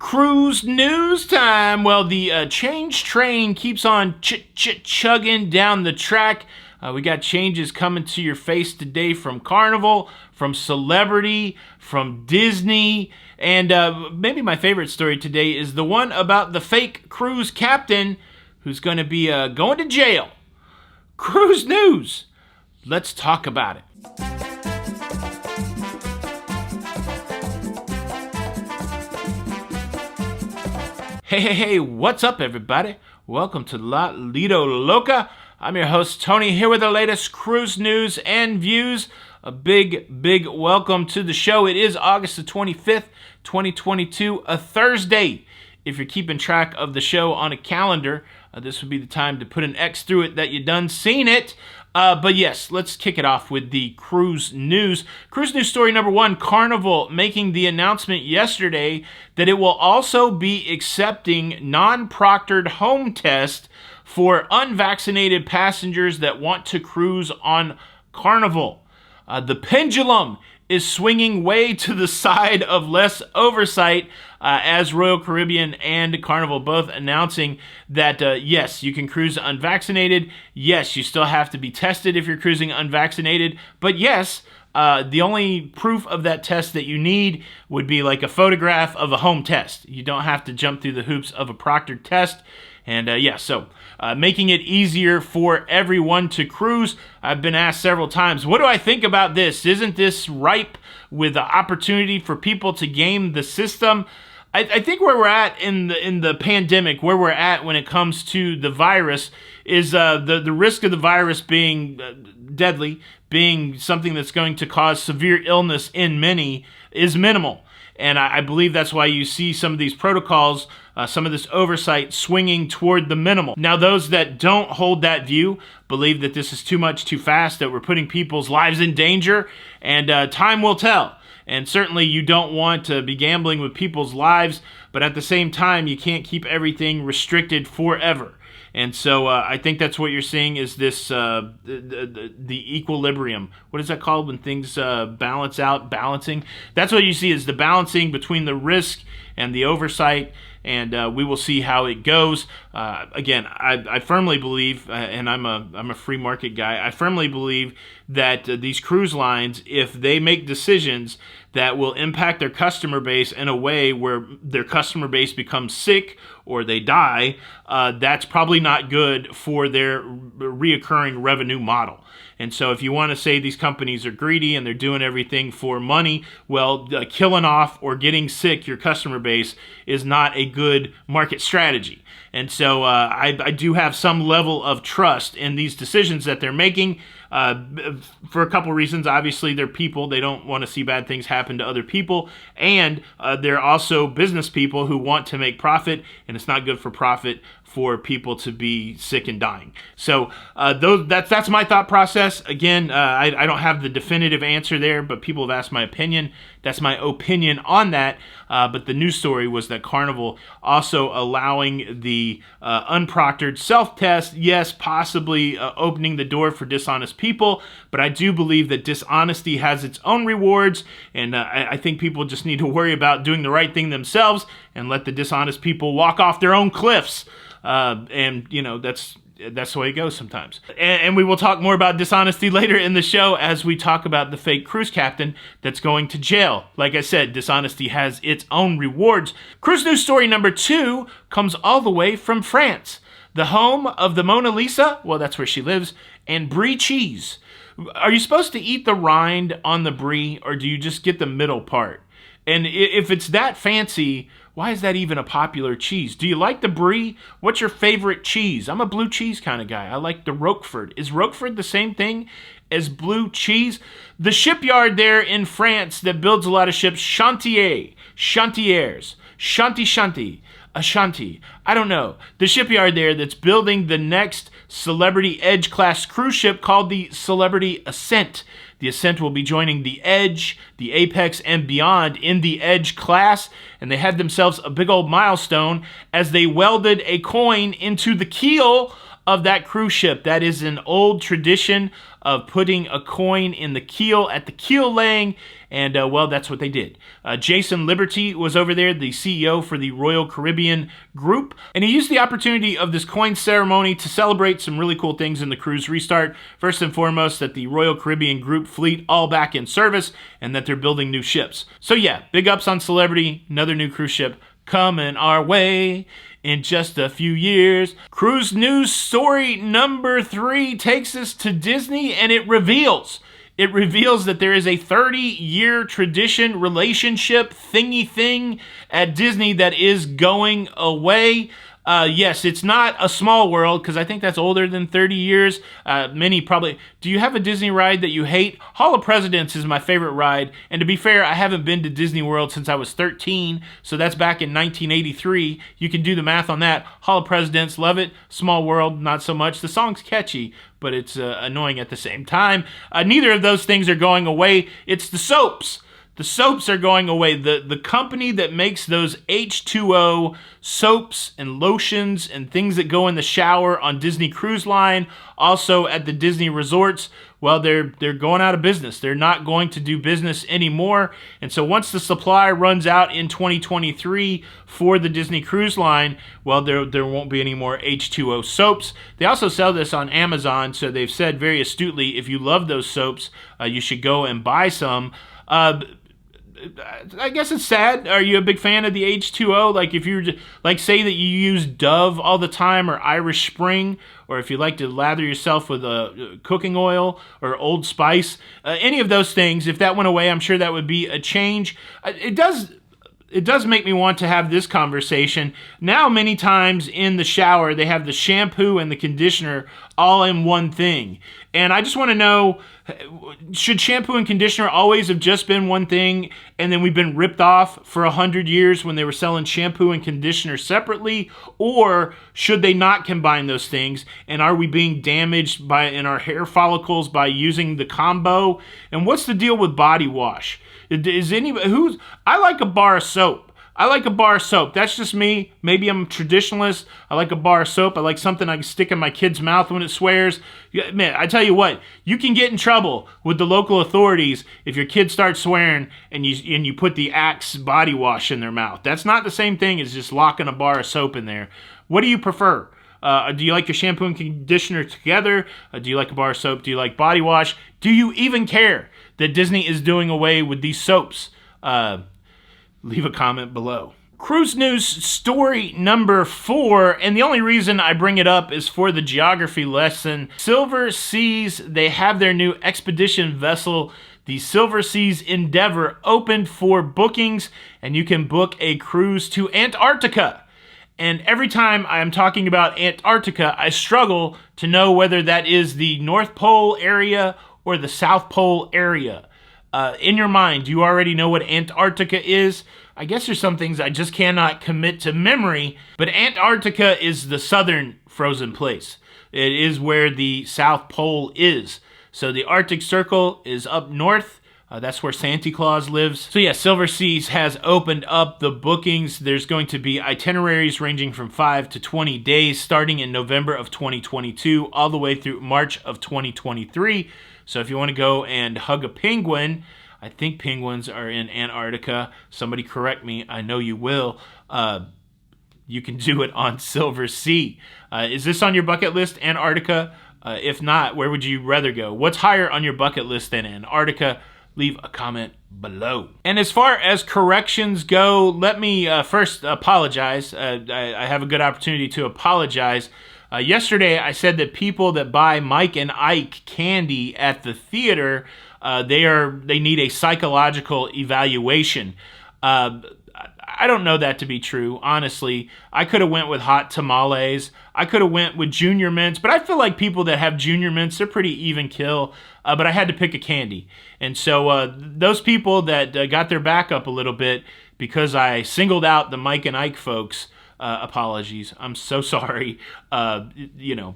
Cruise news time. Well, the change train keeps on chugging down the track. We got changes coming to your face today from Carnival, from Celebrity, from Disney, and maybe my favorite story today is the one about the fake cruise captain who's going to be going to jail. Cruise news. Let's talk about it. Hey, what's up, everybody? Welcome to Lido, Loca. I'm your host, Tony, here with the latest cruise news and views. A big welcome to the show. It is August the 25th, 2022, a Thursday. If you're keeping track of the show on a calendar, this would be the time to put an X through it that you done seen it. But yes, let's kick it off with the cruise news. Cruise news story number one, Carnival making the announcement yesterday that it will also be accepting non-proctored home tests for unvaccinated passengers that want to cruise on Carnival. The pendulum is swinging way to the side of less oversight as Royal Caribbean and Carnival both announcing that, yes, you can cruise unvaccinated. Yes, you still have to be tested if you're cruising unvaccinated. But yes, the only proof of that test that you need would be like a photograph of a home test. You don't have to jump through the hoops of a proctored test. And so making it easier for everyone to cruise. I've been asked several times, what do I think about this? Isn't this ripe with the opportunity for people to game the system? I think where we're at in the pandemic, where we're at when it comes to the virus, is the risk of the virus being deadly, being something that's going to cause severe illness in many, is minimal. And I believe that's why you see some of these protocols, some of this oversight swinging toward the minimal. Now, those that don't hold that view believe that this is too much too fast, that we're putting people's lives in danger, and time will tell. And certainly you don't want to be gambling with people's lives, but at the same time, you can't keep everything restricted forever. And so I think that's what you're seeing is this, the equilibrium. What is that called when things balance out? Balancing. That's what you see is the balancing between the risk and the oversight, and we will see how it goes. Again, I firmly believe, and I'm a free market guy, I firmly believe that these cruise lines, if they make decisions that will impact their customer base in a way where their customer base becomes sick or they die, that's probably not good for their reoccurring revenue model. And so if you want to say these companies are greedy and they're doing everything for money, well, killing off or getting sick your customer base is not a good market strategy. And so I do have some level of trust in these decisions that they're making for a couple reasons. Obviously, they're people. They don't want to see bad things happen to other people. And they're also business people who want to make profit, and it's not good for profit for people to be sick and dying. So that's my thought process. Again, I don't have the definitive answer there, but people have asked my opinion. That's my opinion on that. But the news story was that Carnival also allowing the unproctored self-test, yes, possibly opening the door for dishonest people, but I do believe that dishonesty has its own rewards, and I think people just need to worry about doing the right thing themselves and let the dishonest people walk off their own cliffs. And, you know, that's the way it goes sometimes. And we will talk more about dishonesty later in the show as we talk about the fake cruise captain that's going to jail. Like I said, dishonesty has its own rewards. Cruise news story number two comes all the way from France. The home of the Mona Lisa, well, that's where she lives, and brie cheese. Are you supposed to eat the rind on the brie, or do you just get the middle part? And if it's that fancy, why is that even a popular cheese? Do you like the brie? What's your favorite cheese? I'm a blue cheese kind of guy. I like the Roquefort. Is Roquefort the same thing as blue cheese? The shipyard there in France that builds a lot of ships, Chantiers, Shanti, Ashanti, I don't know. The shipyard there that's building the next Celebrity Edge class cruise ship called the Celebrity Ascent. The Ascent will be joining the Edge, the Apex, and beyond in the Edge class, and they had themselves a big old milestone as they welded a coin into the keel of that cruise ship. That is an old tradition of putting a coin in the keel at the keel laying, and well, that's what they did. Jason Liberty was over there, the CEO for the Royal Caribbean Group, and he used the opportunity of this coin ceremony to celebrate some really cool things in the cruise restart. First and foremost, that the Royal Caribbean Group fleet all back in service, and that they're building new ships. So yeah, big ups on Celebrity, another new cruise ship coming our way in just a few years. Cruise news story number 3 takes us to Disney, and it reveals that there is a 30-year tradition, relationship, thingy thing at Disney that is going away. Yes, it's not a Small World, because I think that's older than 30 years. Many probably... Do you have a Disney ride that you hate? Hall of Presidents is my favorite ride, and to be fair, I haven't been to Disney World since I was 13, so that's back in 1983. You can do the math on that. Hall of Presidents, love it. Small World, not so much. The song's catchy, but it's annoying at the same time. Neither of those things are going away. It's the soaps. The soaps are going away. The company that makes those H2O soaps and lotions and things that go in the shower on Disney Cruise Line, also at the Disney resorts, well, they're going out of business. They're not going to do business anymore. And so once the supply runs out in 2023 for the Disney Cruise Line, well, there won't be any more H2O soaps. They also sell this on Amazon, so they've said very astutely, if you love those soaps, you should go and buy some. I guess it's sad. Are you a big fan of the H2O? Like, if you're like, say that you use Dove all the time, or Irish Spring, or if you like to lather yourself with cooking oil or Old Spice, any of those things, if that went away, I'm sure that would be a change. It does make me want to have this conversation. Now, many times in the shower, they have the shampoo and the conditioner all in one thing. And I just want to know, should shampoo and conditioner always have just been one thing, and then we've been ripped off for 100 years when they were selling shampoo and conditioner separately? Or should they not combine those things? And are we being damaged in our hair follicles by using the combo? And what's the deal with body wash? I like a bar of soap. That's just me. Maybe I'm a traditionalist. I like a bar of soap. I like something I can stick in my kid's mouth when it swears. Man, I tell you what, you can get in trouble with the local authorities if your kid starts swearing and you put the Axe body wash in their mouth. That's not the same thing as just locking a bar of soap in there. What do you prefer? Do you like your shampoo and conditioner together? Do you like a bar of soap? Do you like body wash? Do you even care that Disney is doing away with these soaps? Leave a comment below. Cruise news story number 4, and the only reason I bring it up is for the geography lesson. Silversea's, they have their new expedition vessel, the Silversea's Endeavor, opened for bookings, and you can book a cruise to Antarctica. And every time I'm talking about Antarctica, I struggle to know whether that is the North Pole area or the South Pole area. In your mind, do you already know what Antarctica is? I guess there's some things I just cannot commit to memory, but Antarctica is the southern frozen place. It is where the South Pole is. So the Arctic Circle is up north. That's where Santa Claus lives. So yeah, Silversea's has opened up the bookings. There's going to be itineraries ranging from 5 to 20 days starting in November of 2022 all the way through March of 2023. So if you want to go and hug a penguin, I think penguins are in Antarctica. Somebody correct me. I know you will. You can do it on Silversea. Is this on your bucket list, Antarctica? If not, where would you rather go? What's higher on your bucket list than Antarctica? Leave a comment below. And as far as corrections go, let me first apologize. I have a good opportunity to apologize. Yesterday, I said that people that buy Mike and Ike candy at the theater, they need a psychological evaluation. I don't know that to be true, honestly. I could have went with hot tamales. I could have went with junior mints, but I feel like people that have junior mints, they're pretty even kill. But I had to pick a candy. And so those people that got their back up a little bit because I singled out the Mike and Ike folks, apologies. I'm so sorry. Don't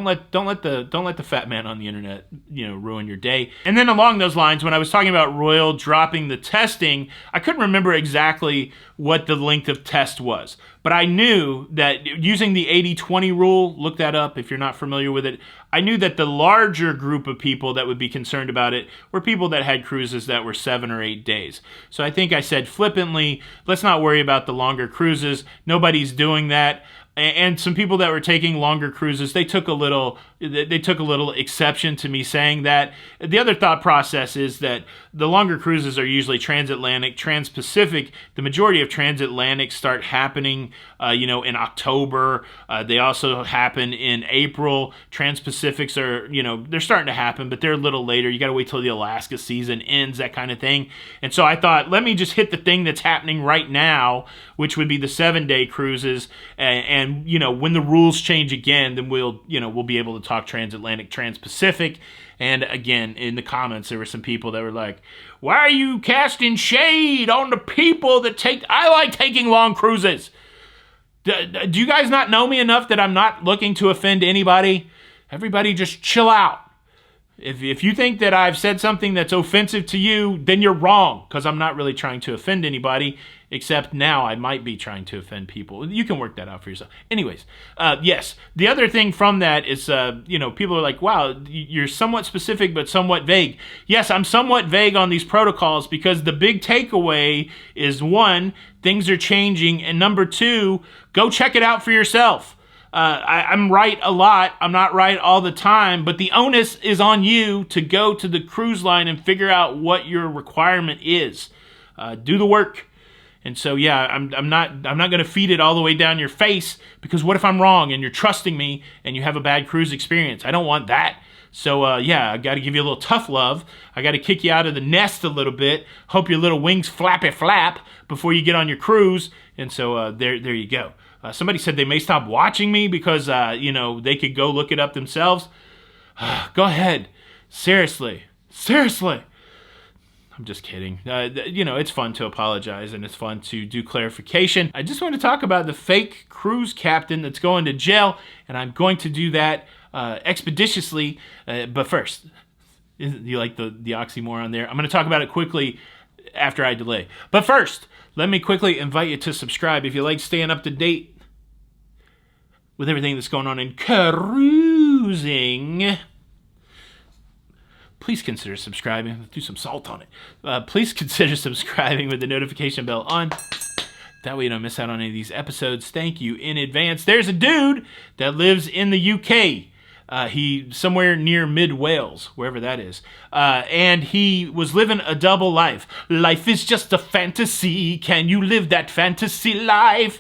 let the fat man on the internet, ruin your day. And then along those lines, when I was talking about Royal dropping the testing, I couldn't remember exactly what the length of test was. But I knew that using the 80-20 rule, look that up if you're not familiar with it, I knew that the larger group of people that would be concerned about it were people that had cruises that were 7 or 8 days. So I think I said flippantly, let's not worry about the longer cruises. Nobody's doing that. And some people that were taking longer cruises, they took a little exception to me saying that. The other thought process is that the longer cruises are usually transatlantic, trans-Pacific. The majority of transatlantic start happening, in October. They also happen in April. Trans-Pacifics are, they're starting to happen, but they're a little later. You got to wait till the Alaska season ends, that kind of thing. And so I thought, let me just hit the thing that's happening right now, which would be the 7-day cruises, and when the rules change again, then we'll be able to talk transatlantic, trans-Pacific. And again, in the comments, there were some people that were like, why are you casting shade on the people that I like taking long cruises? Do you guys not know me enough that I'm not looking to offend anybody? Everybody just chill out. If you think that I've said something that's offensive to you, then you're wrong, because I'm not really trying to offend anybody, except now I might be trying to offend people. You can work that out for yourself. Anyways, yes, the other thing from that is, people are like, wow, you're somewhat specific but somewhat vague. Yes, I'm somewhat vague on these protocols because the big takeaway is, 1, things are changing, and number 2, go check it out for yourself. I'm right a lot. I'm not right all the time, but the onus is on you to go to the cruise line and figure out what your requirement is. Do the work. And so, yeah, I'm not going to feed it all the way down your face, because what if I'm wrong and you're trusting me and you have a bad cruise experience? I don't want that. So, I got to give you a little tough love. I got to kick you out of the nest a little bit. Hope your little wings flappy flap before you get on your cruise. And so, there you go. Somebody said they may stop watching me because, they could go look it up themselves. Go ahead. Seriously. I'm just kidding. It's fun to apologize and it's fun to do clarification. I just want to talk about the fake cruise captain that's going to jail, and I'm going to do that expeditiously. But first, you like the oxymoron there? I'm going to talk about it quickly after I delay. But first, let me quickly invite you to subscribe if you like staying up to date with everything that's going on in cruising. Please consider subscribing. Do some salt on it. Please consider subscribing with the notification bell on. That way you don't miss out on any of these episodes. Thank you in advance. There's a dude that lives in the UK. He somewhere near mid Wales, wherever that is. And he was living a double life. Life is just a fantasy. Can you live that fantasy life?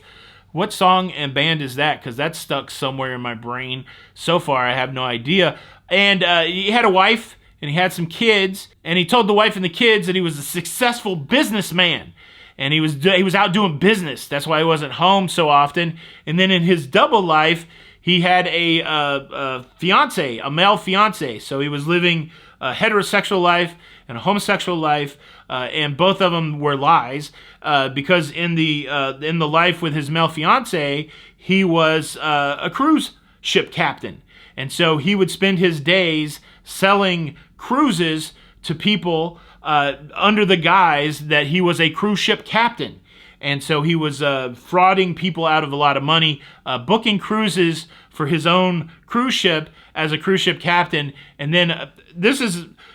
What song and band is that? Because that's stuck somewhere in my brain. So far, I have no idea. And he had a wife, and he had some kids, and he told the wife and the kids that he was a successful businessman. And he was out doing business. That's why he wasn't home so often. And then in his double life, he had a fiance, a male fiance. So he was living a heterosexual life and a homosexual life, and both of them were lies. Because in the life with his male fiance, he was a cruise ship captain, and so he would spend his days selling cruises to people under the guise that he was a cruise ship captain. And so he was frauding people out of a lot of money, booking cruises for his own cruise ship as a cruise ship captain. And then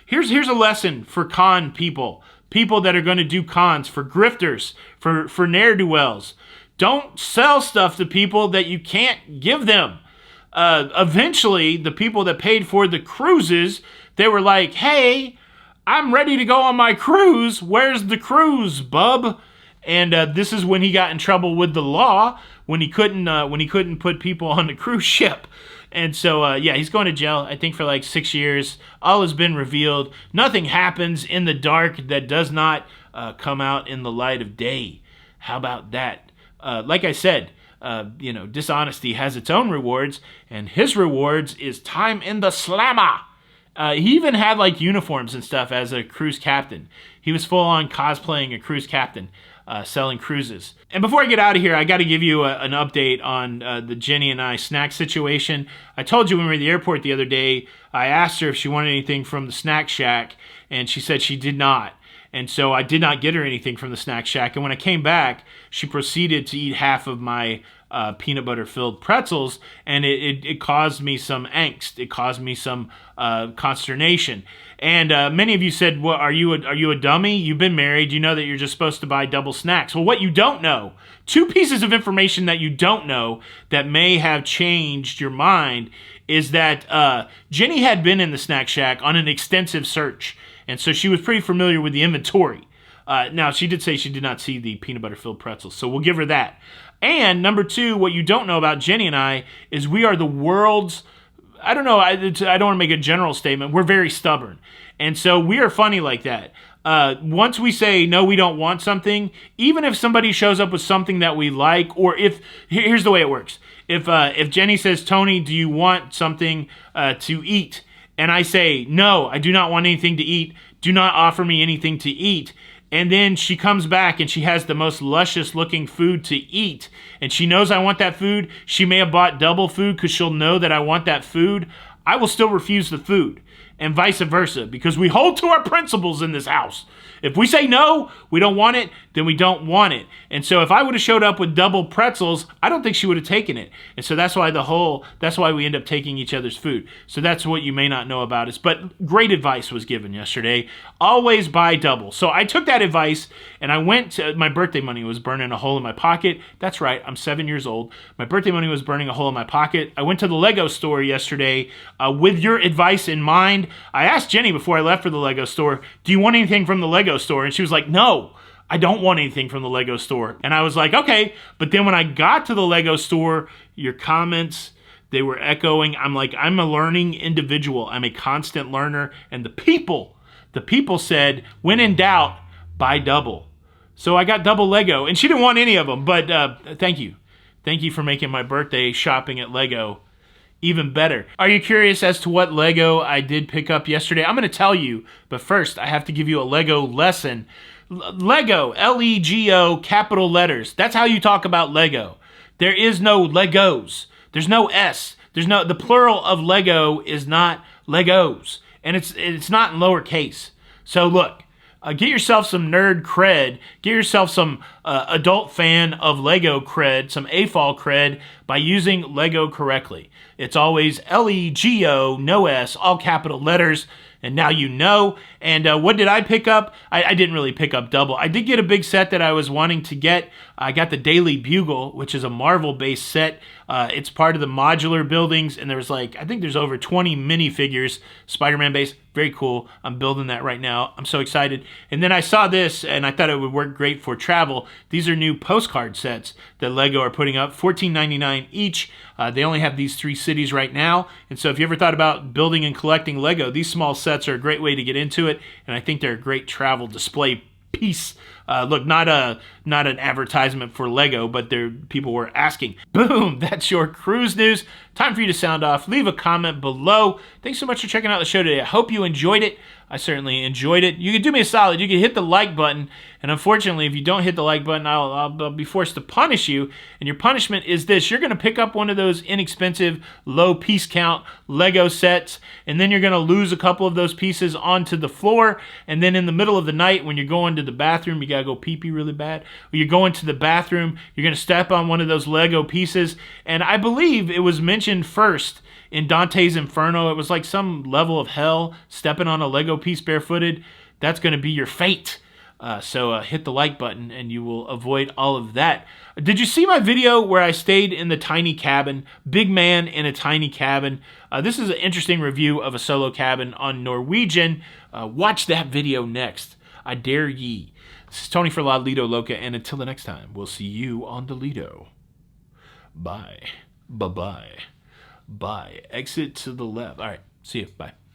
here's a lesson for con people that are going to do cons, for grifters, for ne'er-do-wells. Don't sell stuff to people that you can't give them. Eventually, the people that paid for the cruises, they were like, hey, I'm ready to go on my cruise. Where's the cruise, bub? And this is when he got in trouble with the law, when he couldn't put people on the cruise ship. And so, he's going to jail, I think, for like 6 years. All has been revealed. Nothing happens in the dark that does not come out in the light of day. How about that? Like I said, dishonesty has its own rewards, and his rewards is time in the slammer. He even had like uniforms and stuff as a cruise captain. He was full on cosplaying a cruise captain. selling cruises. And before I get out of here, I got to give you an update on the Jenny and I snack situation. I told you when we were at the airport the other day, I asked her if she wanted anything from the snack shack, and she said she did not. And so I did not get her anything from the snack shack. And when I came back, she proceeded to eat half of my peanut butter filled pretzels, and it caused me some angst. It caused me some consternation. And many of you said, well, are you a dummy? You've been married. You know that you're just supposed to buy double snacks. Well, what you don't know, two pieces of information that you don't know that may have changed your mind, is that Jenny had been in the snack shack on an extensive search. And so she was pretty familiar with the inventory. Now, she did say she did not see the peanut butter filled pretzels, so we'll give her that. And number two, what you don't know about Jenny and I is we are the world's, I don't know, I don't want to make a general statement. We're very stubborn. And so we are funny like that. Once we say, no, we don't want something, even if somebody shows up with something that we like, or here's the way it works. If Jenny says, Tony, do you want something to eat? And I say, no, I do not want anything to eat. Do not offer me anything to eat. And then she comes back and she has the most luscious looking food to eat. And she knows I want that food. She may have bought double food because she'll know that I want that food. I will still refuse the food, and vice versa, because we hold to our principles in this house. If we say no, we don't want it, then we don't want it. And so if I would have showed up with double pretzels, I don't think she would have taken it. And so that's why we end up taking each other's food. So that's what you may not know about us. But great advice was given yesterday. Always buy double. So I took that advice and I went to, my birthday money was burning a hole in my pocket. That's right, I'm 7 years old. My birthday money was burning a hole in my pocket. I went to the Lego store yesterday with your advice in mind. I asked Jenny before I left for the Lego store, do you want anything from the Lego store? And she was like, no, I don't want anything from the Lego store. And I was like, okay. But then when I got to the Lego store, your comments, they were echoing. I'm like, I'm a learning individual. I'm a constant learner. And the people said, when in doubt, buy double. So I got double Lego, and she didn't want any of them. But thank you. Thank you for making my birthday shopping at Lego even better. Are you curious as to what Lego I did pick up yesterday? I'm going to tell you, but first I have to give you a Lego lesson. Lego, L-E-G-O, capital letters. That's how you talk about Lego. There is no Legos. There's no S. The plural of Lego is not Legos. And it's not in lowercase. So look, get yourself some nerd cred. Get yourself some adult fan of Lego cred, some AFOL cred, by using Lego correctly. It's always L-E-G-O, no S, all capital letters. And now you know. And what did I pick up? I didn't really pick up double. I did get a big set that I was wanting to get. I got the Daily Bugle, which is a Marvel-based set. It's part of the modular buildings, and there's I think there's over 20 minifigures, Spider-Man based. Very cool. I'm building that right now. I'm so excited. And then I saw this, and I thought it would work great for travel. These are new postcard sets that Lego are putting up, $14.99 each. They only have these 3 cities right now. And so if you ever thought about building and collecting Lego, these small sets are a great way to get into it. And I think they're a great travel display piece. Look, not an advertisement for Lego, but people were asking. Boom, that's your cruise news. Time for you to sound off. Leave a comment below. Thanks so much for checking out the show today. I hope you enjoyed it. I certainly enjoyed it. You could do me a solid. You could hit the like button. And unfortunately, if you don't hit the like button, I'll be forced to punish you. And your punishment is this. You're going to pick up one of those inexpensive, low piece count Lego sets. And then you're going to lose a couple of those pieces onto the floor. And then in the middle of the night, when you're going to the bathroom, you got to go pee-pee really bad. Or you're going to the bathroom, you're going to step on one of those Lego pieces. And I believe it was mentioned first in Dante's Inferno. It was like some level of hell, stepping on a Lego piece barefooted. That's going to be your fate. So hit the like button and you will avoid all of that. Did you see my video where I stayed in the tiny cabin? Big man in a tiny cabin. This is an interesting review of a solo cabin on Norwegian. Watch that video next. I dare ye. This is Tony for Lido, Loca, and until the next time, we'll see you on the Lido. Bye. Bye-bye. Bye. Exit to the left. All right. See you. Bye.